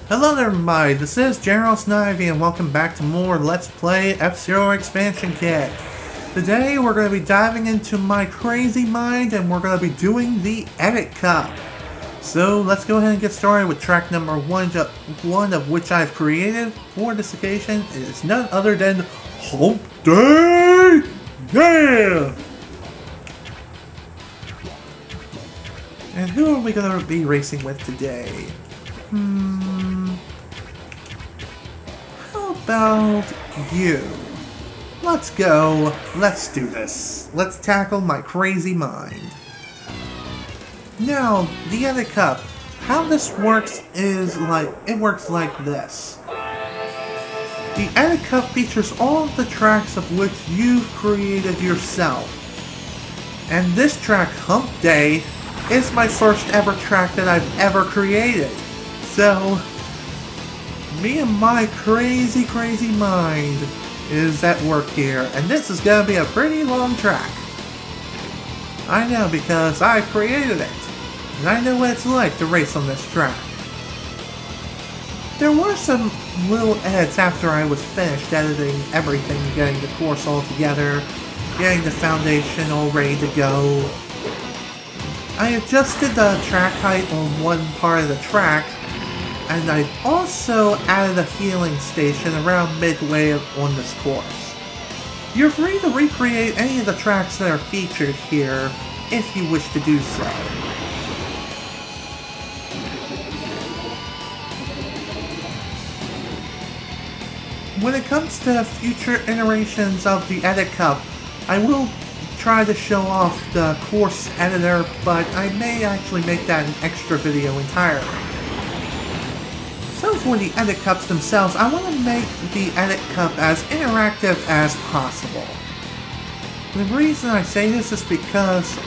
Hello there everybody, this is General Snivy and welcome back to more Let's Play F-Zero Expansion Kit. Today we're going to be diving into my crazy mind and we're going to be doing the Edit Cup. So let's go ahead and get started with track number one of which I've created for this occasion. It is none other than Hump Day! Yeah! And who are we going to be racing with today? How about you? Let's go. Let's do this. Let's tackle my crazy mind. Now, the Edit Cup. How this works is it works like this. The Edit Cup features all of the tracks of which you've created yourself. And this track, Hump Day, is my first ever track that I've ever created. So, me and my crazy mind is at work here, and this is gonna be a pretty long track. I know, because I created it, and I know what it's like to race on this track. There were some little edits after I was finished editing everything, getting the course all together, getting the foundation all ready to go. I adjusted the track height on one part of the track, and I've also added a healing station around midway on this course. You're free to recreate any of the tracks that are featured here, if you wish to do so. When it comes to future iterations of the Edit Cup, I will try to show off the course editor, but I may actually make that an extra video entirely. So for the Edit Cups themselves, I want to make the Edit Cup as interactive as possible. The reason I say this is because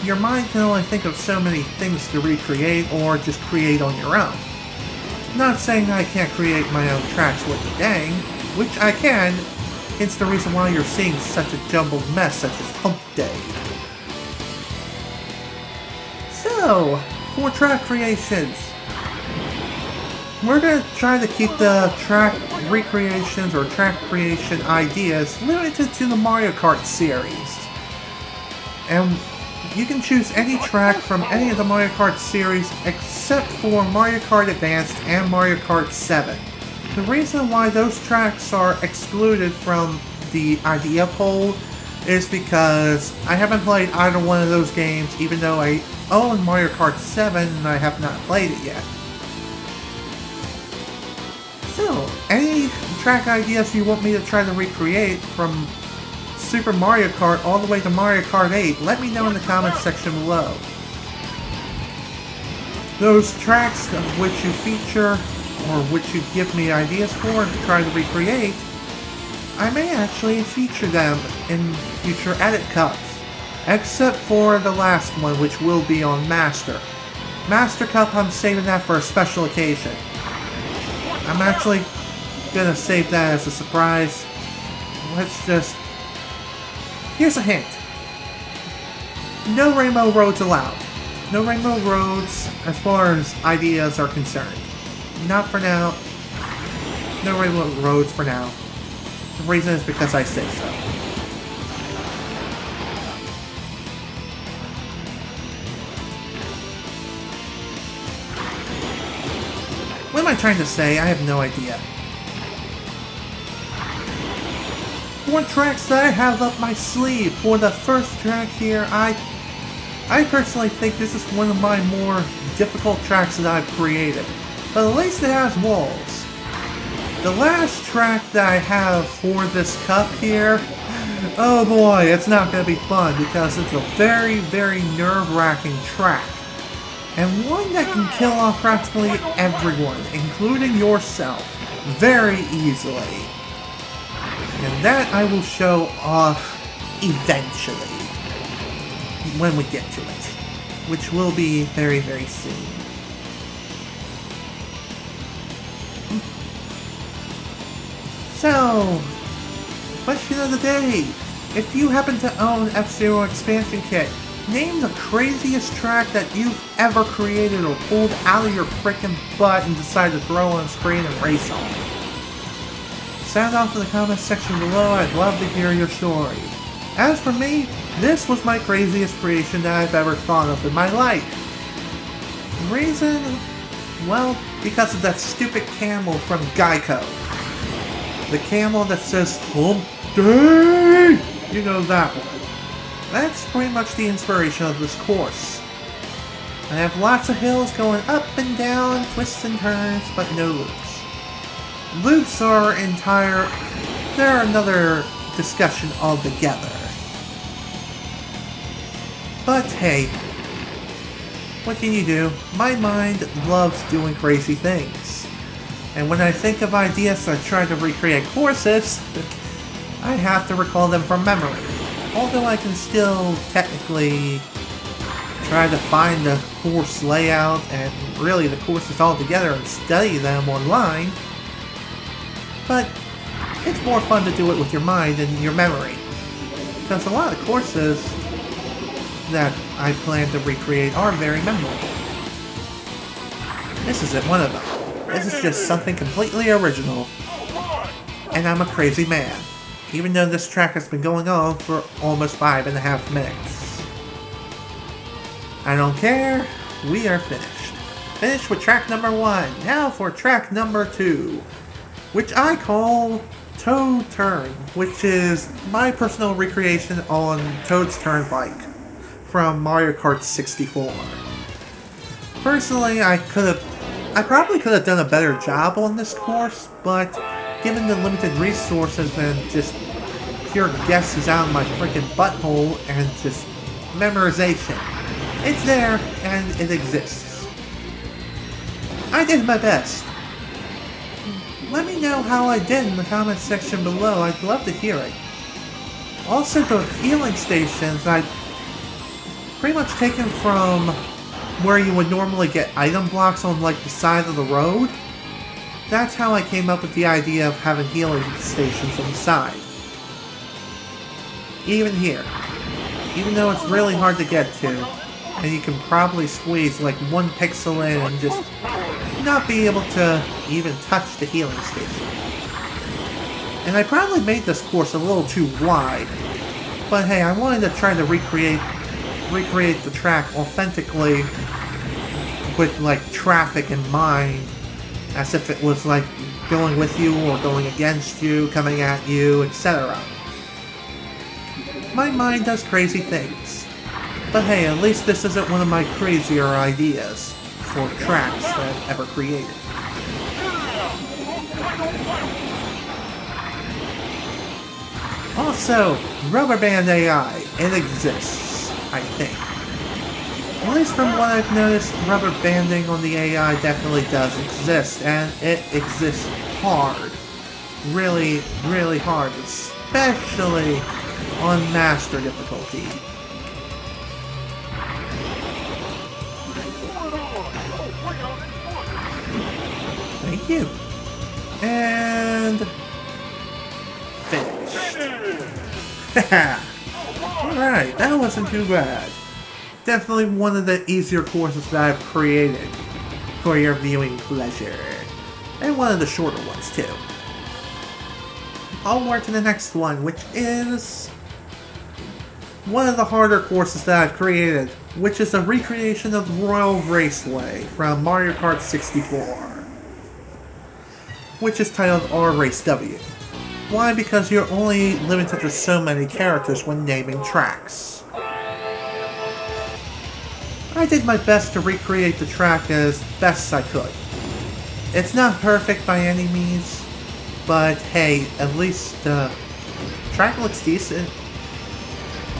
your mind can only think of so many things to recreate or just create on your own. Not saying I can't create my own tracks with the dang, which I can, hence the reason why you're seeing such a jumbled mess such as Hump Day. So, for track creations, we're going to try to keep the track recreations or track creation ideas limited to the Mario Kart series. And you can choose any track from any of the Mario Kart series except for Mario Kart Advanced and Mario Kart 7. The reason why those tracks are excluded from the idea poll is because I haven't played either one of those games, even though I own Mario Kart 7 and I have not played it yet. So, any track ideas you want me to try to recreate from Super Mario Kart all the way to Mario Kart 8, let me know in the comments section below. Those tracks of which you feature, or which you give me ideas for to try to recreate, I may actually feature them in future Edit Cups, except for the last one, which will be on Master. Master Cup, I'm saving that for a special occasion. I'm actually gonna save that as a surprise. Let's just... Here's a hint. No rainbow roads allowed. No rainbow roads as far as ideas are concerned. Not for now. No rainbow roads for now. The reason is because I say so. What am I trying to say? I have no idea. For tracks that I have up my sleeve, for the first track here, I personally think this is one of my more difficult tracks that I've created. But at least it has walls. The last track that I have for this cup here, oh boy, it's not going to be fun because it's a very nerve-wracking track. And one that can kill off practically everyone, including yourself, very easily. And that I will show off eventually, when we get to it, which will be very soon. So, question of the day. If you happen to own F-Zero Expansion Kit, Name the craziest track that you've ever created or pulled out of your frickin' butt and decided to throw on screen and race on. Sound off in the comments section below, I'd love to hear your story. As for me, this was my craziest creation that I've ever thought of in my life. Reason? Well, because of that stupid camel from Geico. The camel that says, Hump Day! You know that one. That's pretty much the inspiration of this course. I have lots of hills going up and down, twists and turns, but no loops. Loops are they're another discussion altogether. But hey, what can you do? My mind loves doing crazy things. And when I think of ideas that try to recreate courses, I have to recall them from memory. Although I can still technically try to find the course layout and really the courses all together and study them online. But it's more fun to do it with your mind and your memory. Because a lot of courses that I plan to recreate are very memorable. This isn't one of them. This is just something completely original. And I'm a crazy man. Even though this track has been going on for almost 5.5 minutes. I don't care. We are finished. Finished with track number 1. Now for track number 2. Which I call Toad Turn. Which is my personal recreation on Toad's Turnpike. From Mario Kart 64. Personally, I probably could have done a better job on this course, but given the limited resources and just pure guesses out of my freaking butthole and just memorization, it's there and it exists. I did my best. Let me know how I did in the comments section below. I'd love to hear it. Also, the healing stations I pretty much taken from where you would normally get item blocks on like the side of the road. That's how I came up with the idea of having healing stations on the side. Even here. Even though it's really hard to get to, and you can probably squeeze like 1 pixel in and just not be able to even touch the healing station. And I probably made this course a little too wide, but hey, I wanted to try to recreate the track authentically with like traffic in mind, as if it was like going with you or going against you, coming at you, etc. My mind does crazy things, but hey, at least this isn't one of my crazier ideas for tracks that I've ever created. Also, Rubber Band AI, it exists, I think. At least from what I've noticed, rubber banding on the AI definitely does exist, and it exists hard. Really, really hard, especially on Master difficulty. Thank you. And finished. Alright, that wasn't too bad. Definitely one of the easier courses that I've created for your viewing pleasure. And one of the shorter ones too. Onward to the next one, which is one of the harder courses that I've created, which is a recreation of Royal Raceway from Mario Kart 64. Which is titled R Race W. Why? Because you're only limited to so many characters when naming tracks. I did my best to recreate the track as best I could. It's not perfect by any means, but hey, at least the track looks decent.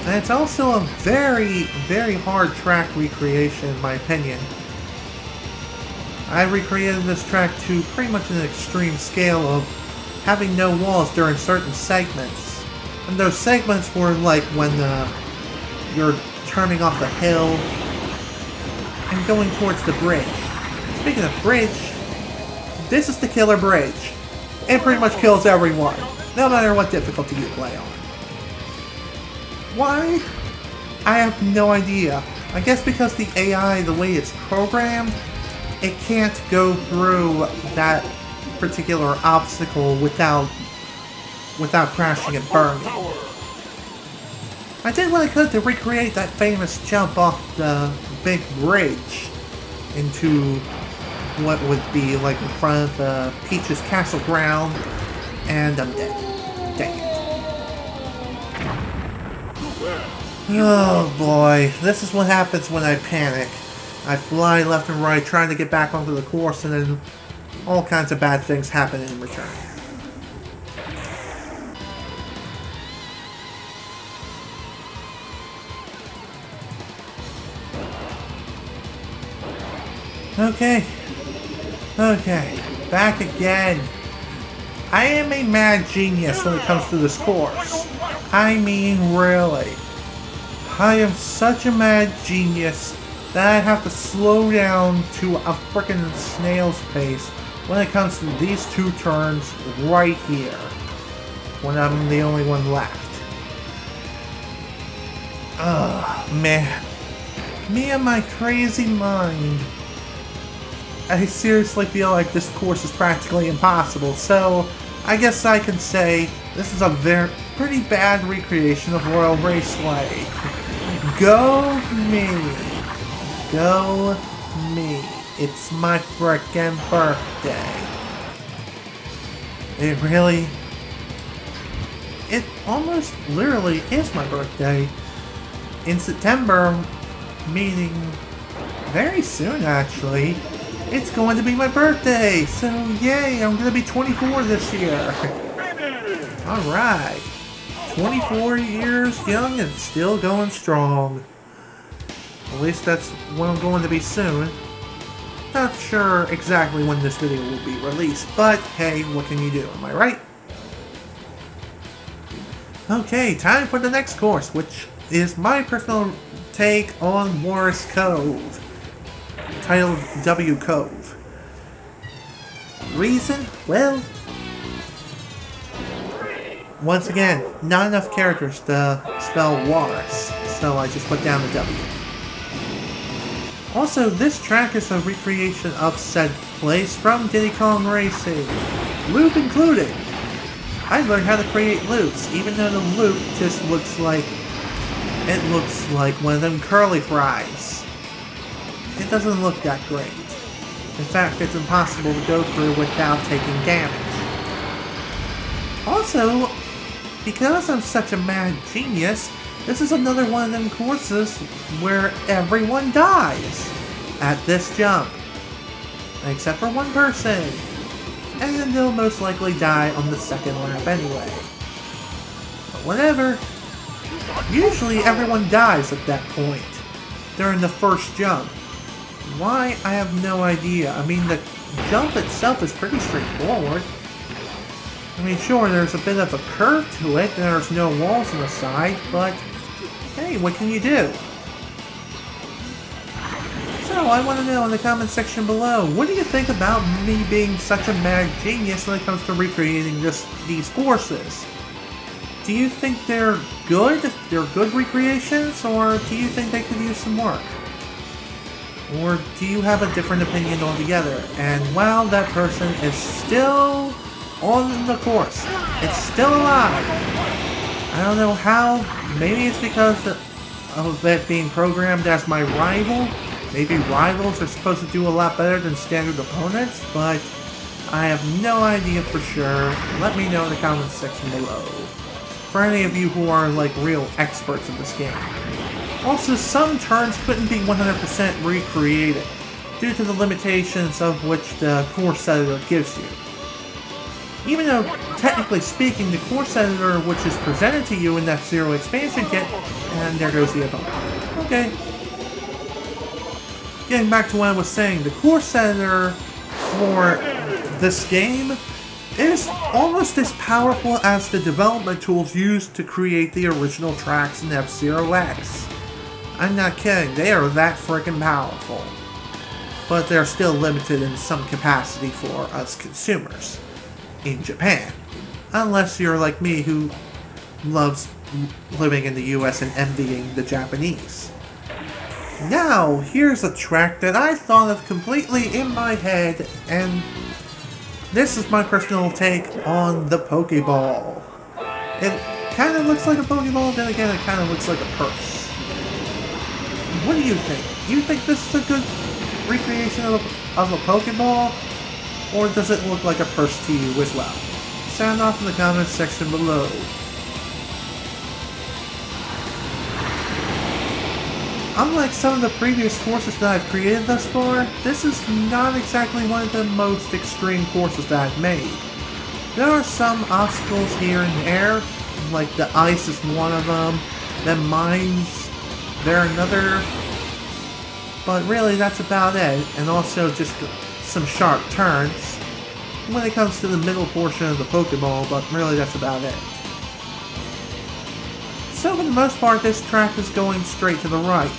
And it's also a very, very hard track recreation in my opinion. I recreated this track to pretty much an extreme scale of having no walls during certain segments. And those segments were like when you're turning off a hill and going towards the bridge. Speaking of bridge, this is the killer bridge. It pretty much kills everyone, no matter what difficulty you play on. Why? I have no idea. I guess because the AI, the way it's programmed, it can't go through that particular obstacle without crashing and burning. I did what I could to recreate that famous jump off the big bridge into what would be like in front of the Peach's castle ground, and I'm dead. Dang it. Oh boy, this is what happens when I panic. I fly left and right trying to get back onto the course, and then all kinds of bad things happen in return. Okay, back again. I am a mad genius when it comes to this course. I mean, really. I am such a mad genius that I have to slow down to a frickin' snail's pace when it comes to these two turns right here, when I'm the only one left. Ugh, man. Me and my crazy mind. I seriously feel like this course is practically impossible, so I guess I can say this is a pretty bad recreation of Royal Raceway. Go me. Go me. It's my frickin' birthday. It almost literally is my birthday. In September, meaning very soon actually, it's going to be my birthday, so yay, I'm going to be 24 this year. Alright, 24 years young and still going strong. At least that's what I'm going to be soon. Not sure exactly when this video will be released, but hey, what can you do, am I right? Okay, time for the next course, which is my personal take on Walrus Cove, titled W Cove. Reason? Well, once again, not enough characters to spell Walrus, so I just put down the W. Also, this track is a recreation of said place from Diddy Kong Racing, loop included. I learned how to create loops, even though the loop just looks like one of them curly fries. It doesn't look that great. In fact, it's impossible to go through without taking damage. Also, because I'm such a mad genius, this is another one of them courses where everyone dies at this jump. Except for one person. And they'll most likely die on the second lap anyway. But whatever. Usually everyone dies at that point, during the first jump. Why? I have no idea. I mean, the jump itself is pretty straightforward. I mean, sure, there's a bit of a curve to it, there's no walls on the side, but hey, what can you do? So, I want to know in the comment section below, what do you think about me being such a mad genius when it comes to recreating these courses? Do you think they're good? They're good recreations, or do you think they could use some work? Or do you have a different opinion altogether? And wow, that person is still on the course. It's still alive. I don't know how. Maybe it's because of it being programmed as my rival. Maybe rivals are supposed to do a lot better than standard opponents, but I have no idea for sure. Let me know in the comments section below. For any of you who are like real experts in this game. Also, some turns couldn't be 100% recreated due to the limitations of which the course editor gives you. Even though, technically speaking, the course editor which is presented to you in that Zero expansion kit, and there goes the opponent. Okay. Getting back to what I was saying, the course editor for this game is almost as powerful as the development tools used to create the original tracks in F-Zero X. I'm not kidding, they are that freaking powerful. But they're still limited in some capacity for us consumers in Japan. Unless you're like me who loves living in the US and envying the Japanese. Now, here's a track that I thought of completely in my head, and this is my personal take on the Pokeball. It kind of looks like a Pokeball, then again it kind of looks like a purse. What do you think? Do you think this is a good recreation of a Pokeball? Or does it look like a purse to you as well? Sound off in the comments section below. Unlike some of the previous courses that I've created thus far, this is not exactly one of the most extreme courses that I've made. There are some obstacles here and there, like the ice is one of them, then mines, they're another, but really that's about it, and also just some sharp turns when it comes to the middle portion of the Pokeball, but really that's about it. So for the most part, this track is going straight to the right.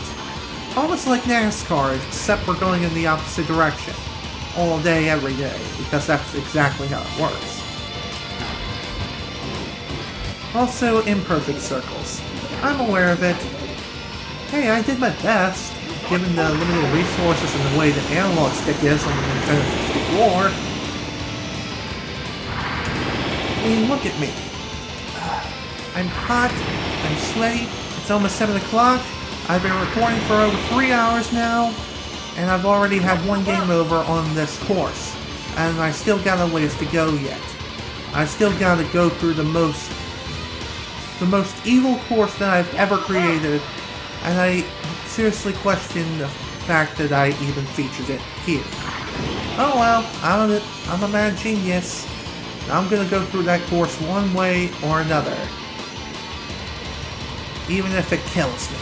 Almost like NASCAR, except we're going in the opposite direction. All day, every day, because that's exactly how it works. Also, imperfect circles. I'm aware of it. Hey, I did my best, given the limited resources and the way the analog stick is on the Nintendo 64. I mean, look at me. I'm hot, I'm sweaty, it's almost 7 o'clock, I've been recording for over 3 hours now, and I've already had one game over on this course, and I still got a ways to go yet. I still gotta go through the most evil course that I've ever created, and I seriously question the fact that I even featured it here. Oh well, I'm a mad genius. I'm gonna go through that course one way or another. Even if it kills me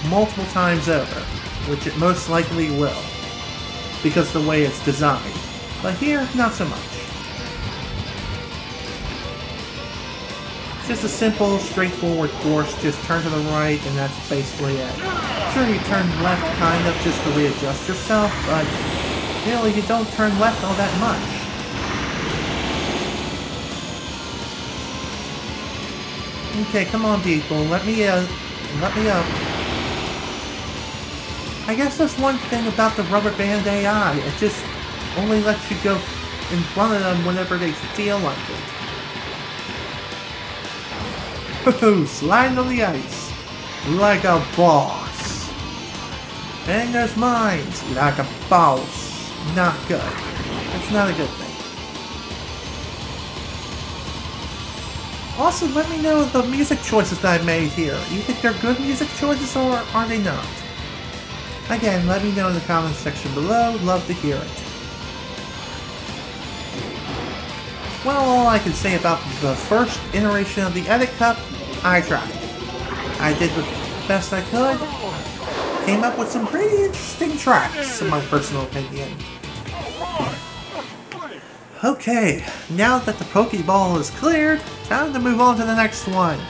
multiple times over, which it most likely will, because the way it's designed. But here, not so much. It's just a simple, straightforward course, just turn to the right and that's basically it. Sure, you turn left kind of just to readjust yourself, but really you don't turn left all that much. Okay, come on people, let me up. I guess that's one thing about the rubber band AI, it just only lets you go in front of them whenever they feel like it. Sliding on the ice, like a boss. And there's mines, like a boss. Not good. That's not a good thing. Also, let me know the music choices that I made here. You think they're good music choices or are they not? Again, let me know in the comments section below. Love to hear it. Well, all I can say about the first iteration of the Edit Cup, I tried. I did the best I could. Came up with some pretty interesting tracks, in my personal opinion. Okay, now that the Pokeball is cleared, time to move on to the next one.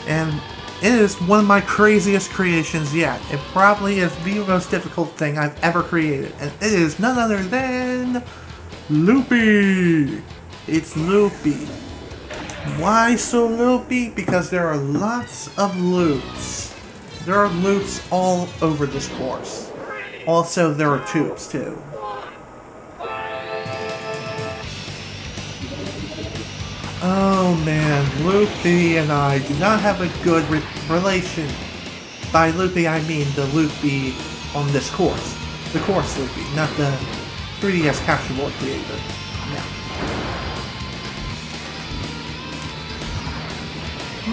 And it is one of my craziest creations yet. It probably is the most difficult thing I've ever created. And it is none other than Loopy. It's Loopy. Why so loopy? Because there are lots of loops. There are loops all over this course. Also, there are tubes too. Oh man, Loopy and I do not have a good relation. By Loopy I mean the Loopy on this course. The course Loopy, not the 3DS capture board creator. No.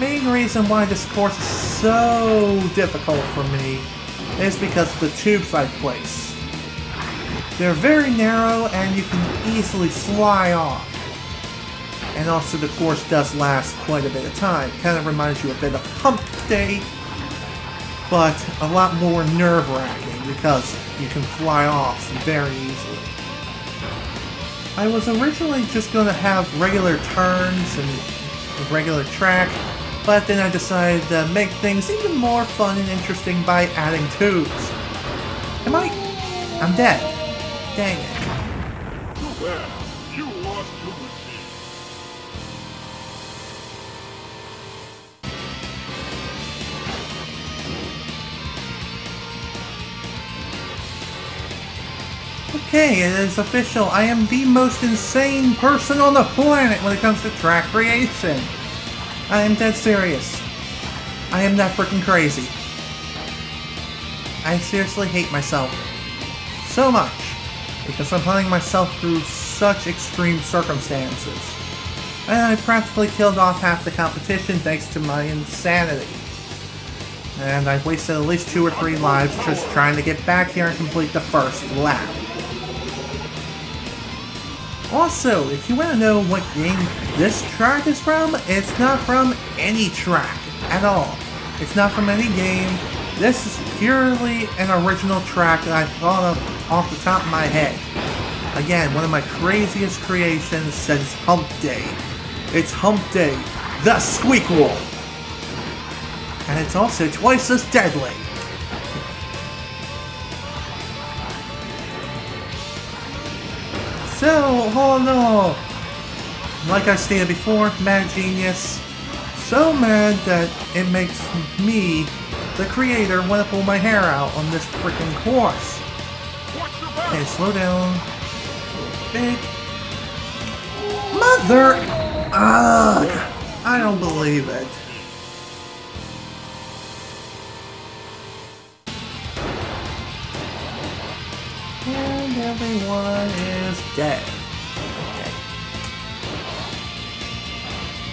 Main reason why this course is so difficult for me is because of the tubes I place. They're very narrow and you can easily fly off. And also the course does last quite a bit of time. Kind of reminds you a bit of Hump Day, but a lot more nerve-wracking because you can fly off very easily. I was originally just going to have regular turns and a regular track, but then I decided to make things even more fun and interesting by adding tubes. I'm dead. Dang it. Too bad. You lost your machine. Okay, it is official. I am the most insane person on the planet when it comes to track creation. I am dead serious. I am that freaking crazy. I seriously hate myself so much because I'm putting myself through such extreme circumstances. And I practically killed off half the competition thanks to my insanity. And I've wasted at least 2 or 3 lives just trying to get back here and complete the first lap. Also, if you want to know what game this track is from, it's not from any track at all. It's not from any game. This is purely an original track that I thought of off the top of my head. Again, one of my craziest creations since Hump Day. It's Hump Day, the Squeakquel! And it's also twice as deadly. So, oh no! Like I stated before, mad genius. So mad that it makes me, the creator, want to pull my hair out on this freaking course. Okay, slow down. Big. Mother! Ugh! I don't believe it. And everyone is dead.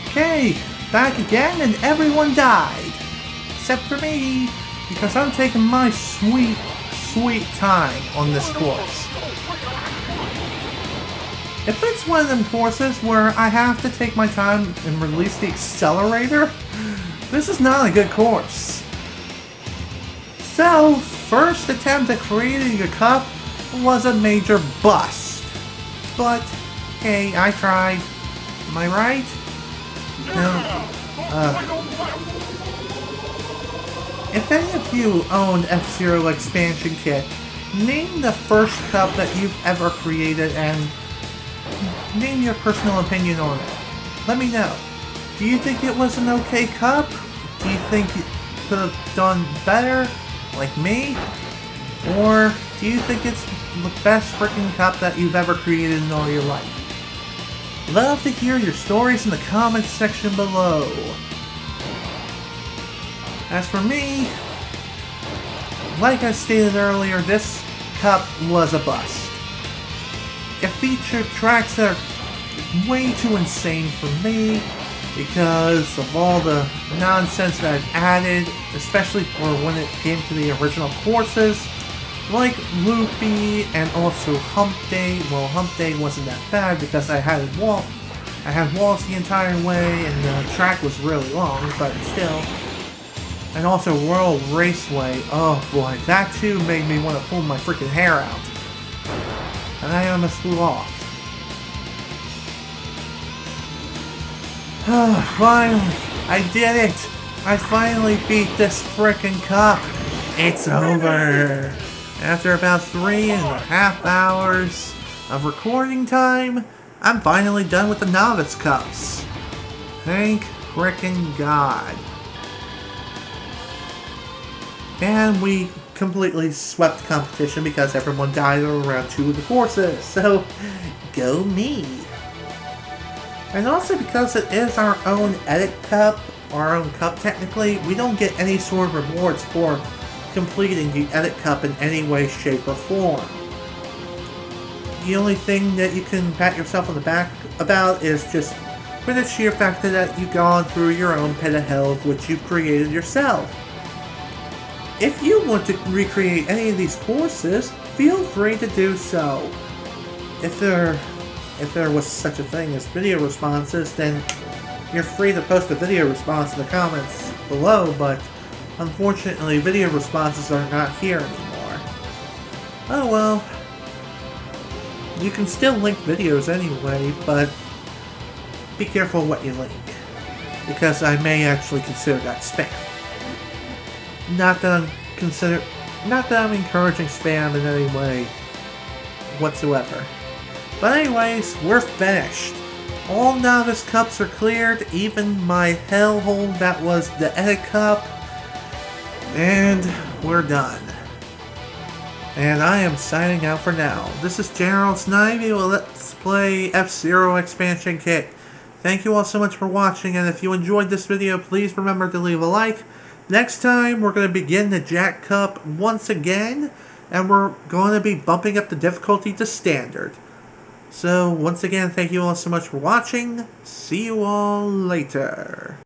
Okay, back again and everyone died. Except for me, because I'm taking my sweet, sweet time on this course. If it's one of them courses where I have to take my time and release the accelerator, this is not a good course. So, first attempt at creating a cup was a major bust. But, hey, I tried. Am I right? No. If any of you own F-Zero expansion kit, name the first cup that you've ever created and name your personal opinion on it. Let me know. Do you think it was an okay cup? Do you think it could have done better, like me? Or do you think it's the best freaking cup that you've ever created in all your life? Love to hear your stories in the comments section below. As for me, like I stated earlier, this cup was a bust. It featured tracks that are way too insane for me because of all the nonsense that I've added, especially for when it came to the original courses, like Loopy and also Hump Day. Well, Hump Day wasn't that bad because I had walls the entire way and the track was really long, but still. And also World Raceway, oh boy, that too made me want to pull my freaking hair out. And I almost flew off. Finally, I did it! I finally beat this frickin' cup! It's over! After about 3.5 hours of recording time, I'm finally done with the Novice Cups. Thank frickin' God. And we completely swept the competition because everyone died around 2 of the courses, so go me. And also because it is our own edit cup, our own cup technically, we don't get any sort of rewards for completing the edit cup in any way, shape, or form. The only thing that you can pat yourself on the back about is just for the sheer fact that you've gone through your own pit of hell which you've created yourself. If you want to recreate any of these courses, feel free to do so. If there was such a thing as video responses, then you're free to post a video response in the comments below, but unfortunately video responses are not here anymore. Oh well. You can still link videos anyway, but be careful what you link, because I may actually consider that spam. Not that I'm encouraging spam in any way whatsoever. But anyways, we're finished. All Novice Cups are cleared, even my hellhole that was the Edit Cup, and we're done. And I am signing out for now. This is General Snivy with Let's Play F-Zero Expansion Kit. Thank you all so much for watching, and if you enjoyed this video, please remember to leave a like. Next time, we're going to begin the Jack Cup once again, and we're going to be bumping up the difficulty to Standard. So, once again, thank you all so much for watching. See you all later.